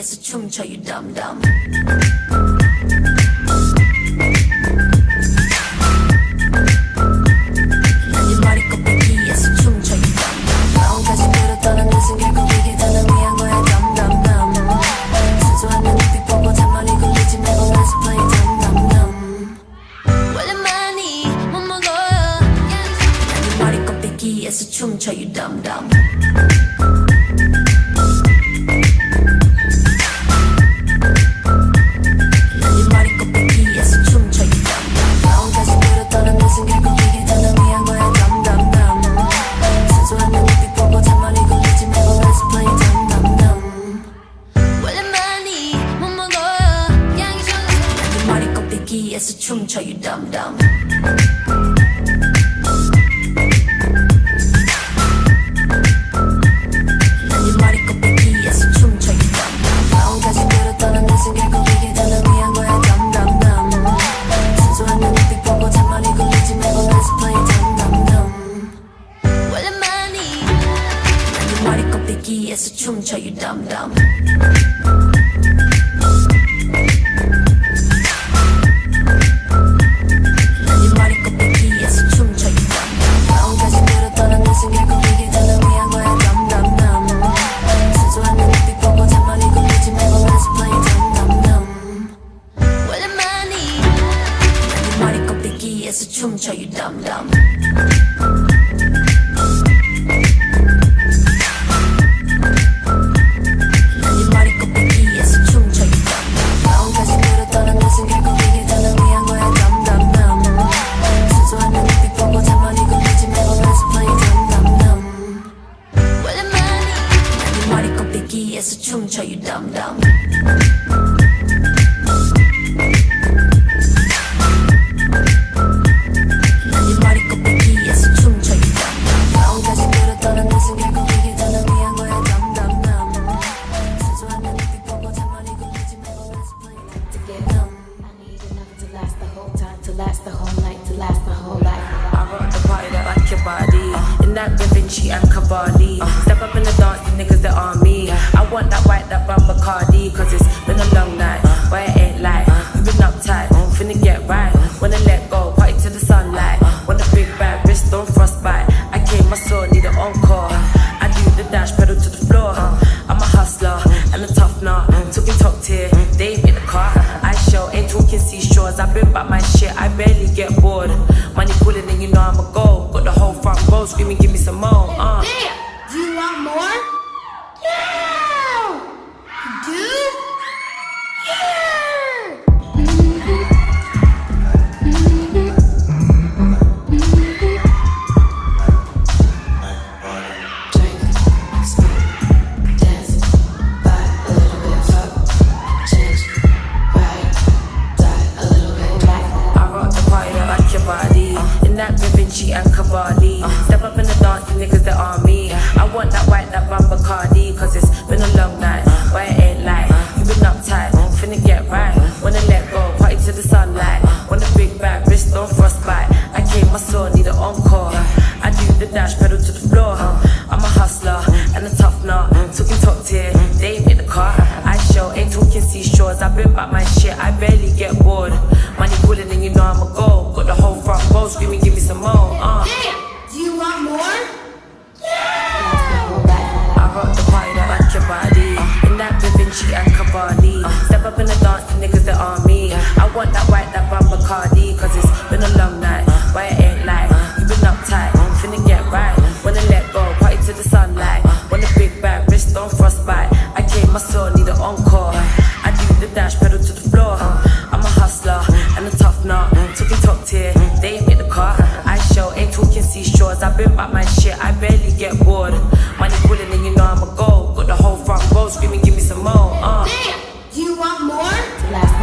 뺏기에서 춤춰 you dumb dumb. 난 네 머리꽃 뺏기에서 춤춰 you dumb dumb. 마음까지 들었던 것은 결국 이게 다 날 위한 거야 dumb dumb dumb. 사소한 내 눈빛 보고 잔머리 굴리지 말고 let's play dumb dumb dumb. 원래 많이 못 먹어요. 난 네 머리꽃 뺏기에서 춤춰 you dumb dumb. 뺏기에서 춤춰 you dumb dumb. 난 네 머리꽃 뺏기에서 춤춰 you dumb dumb. 마음까지 들었던 것은 결국 이게 다 날 위한 거야 dumb dumb dumb. 사소한 내 눈빛 보고 잔머리 굴리지 말고 let's play dumb dumb dumb. 원래 많이 난 네 머리꽃 뺏기에서 춤춰 you dumb dumb. 춤춰 you dumb dumb. 난 네 머리꽃 뺏기에서 춤춰 you dumb dumb. 마음까지 들었던 것은 결국 이게 다 날 위한 거야 dumb dumb dumb. 사소한 내 눈빛 보고 잔머리 굴리지 말고 let's play dumb dumb dumb. 원래 많이 난 네 머리꽃 뺏기에서 춤춰 you dumb dumb. Last the whole night, to last the whole life. I rock the party that like your body. In that Da Vinci and Cavalli. Step up in the dance, the niggas that on me. I want that white, that bumper Cardi. Cause it's been a long night, but it ain't like you been uptight, finna get right. When I let go, party to the sunlight. Want a big bag, wrist on frostbite. I came, my soul, need an encore. I do the dash, pedal to the floor. I'm a hustler and a tough nut. Talking top tier, they ain't in the car. I show, ain't talking seashores. I've been back my shit, I barely get bored. Money pulling and you know I'm a go. Got the whole front row screaming, give me some more. Damn! Do you want more? Yeah! You do? Yeah! In that Da Vinci and Cavalli. Step up in the dance, the niggas that on me. I want that white, that bumper Cardi. Cause it's been a long night, but it ain't like you been uptight, finna get right. When I let go, party to the sunlight. Want a big bag, wrist on frostbite. I came, my soul, need an encore. I do the dash, pedal to the floor. I'm a hustler and a tough nut. Talking top tier, they ain't in the car. I show, ain't talking seashores. I've been back my shit, I barely get bored. Money pulling and you know I'm a go. Got the whole front row screaming, give me some more. Damn! Do you want more? Yeah! I rock the party that like your body. In that Da Vinci and Cavalli. Step up in the dance, the niggas that on me. I want that white, that bumper Cardi. Cause it's been a long night, but it ain't like you been uptight, finna get right. When I let go, party to the sunlight. Want a big bag, wrist on frostbite. I came, my soul, need an encore. I do the dash, pedal to the floor. I'm a hustler and a tough nut. Talking top tier, they ain't in the car. I show, ain't talking seashores. I've been back my shit, I barely get bored. Money pulling and you know I'm a go. Got the whole front row screaming, give me some more. Damn! Do you want more? Last